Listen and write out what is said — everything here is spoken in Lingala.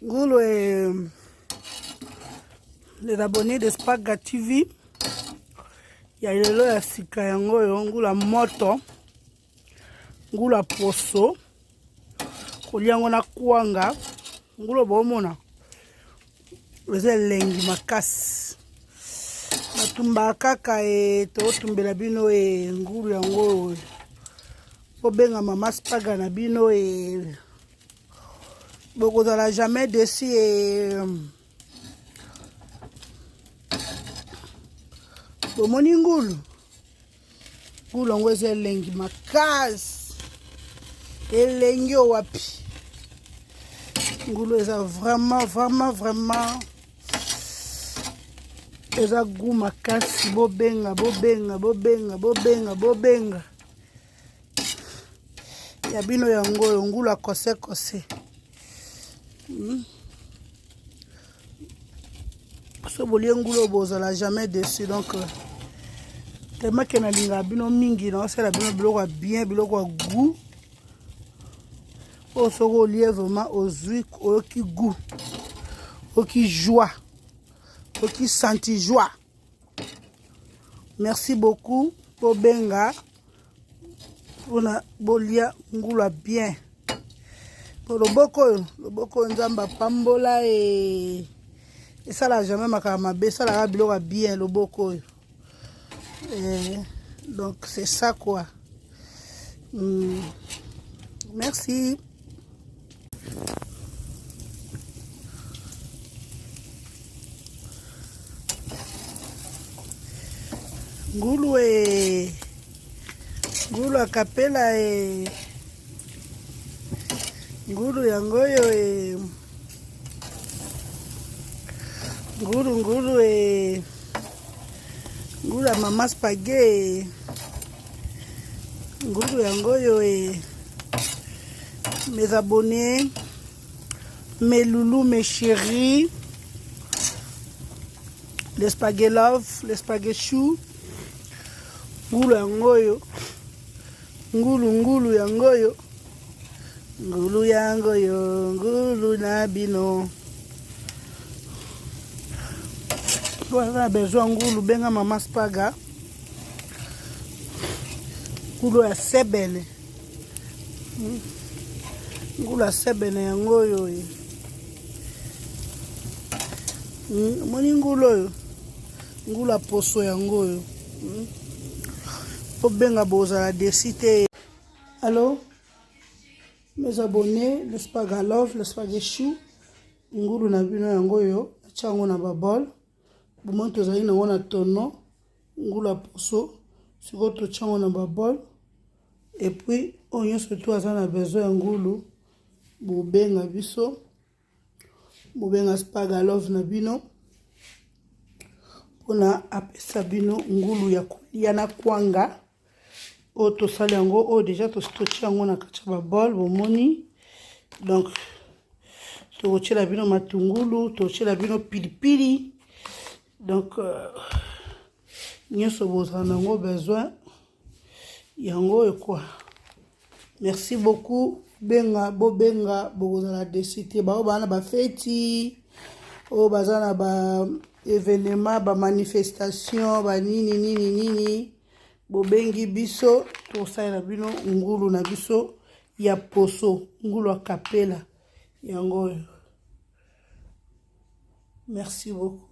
Ngulu et les abonnés de Spaga TV. Il y a le ya sika yango yo ngula moto. Ngula poso. Koliango na kuanga. Ngulu bomona. Weze lengi makasi. Matumba kaka to tumbela bino ngulu yango. Bobenga mama Spaga na bino beaucoup dans la jamais dessus bomoni ngulu ngo elengi makasi elengi wapi ngulu eza vraiment eza goût makasi bobenga ya bino yango ngulu akose so bolie ngulu bozala jamais dessus donc tellement que na linga bino mingi na osala bino biloko bien biloko goût o so olie vraiment ozui oki goût oki joie oki senti joie. Merci beaucoup pour benga pona bolia ngulu bien pour loboko nzamba pambola et ça la jamais makama be ça la biloko bien loboko donc c'est ça quoi. Merci. Ngulu akapela ngulu yangoyo ngulu ngulu mama Spaghe ngulu yangoyo mes abonnés, mes loulous, mes chéris, les Spaghe love, les Spaghe chou, ngulu yangoyo ngulu yangoyo ngulu na bino. Voilà, besoin ngulu benga mama Spaga. Ngulu ya sebene. Ngulu ya sebene yangoyo. Moni ngulu yo. Ngulu ya poso yangoyo. Po benga bozala desite. Allô? Mes abonnés, le Spaga love, le Spaghe chou. Ngulu na bino yangoyo. Chango na babol. Bomoni tozali nango na tono ngulu ya poso siko tochango na babol et puis on surtout aza na besoin ya ngulu bobenga biso bobenga Spaga love na bino pona apesa bino ngulu ya kolia na kwanga o tosali yango o déjà tostochi yango na kati ya babol bomoni donc tokotiela bino matungulu tokotiela bino pilipili. Donc, nous avons besoin yango quoi. Merci beaucoup. Benga, bozala desite. Ba bana ba feti. O bazana ba événement, ba manifestation, ba nini. Bobengi biso, to saina bino ngulu na biso ya poso, ngulu a capella yango. Merci beaucoup.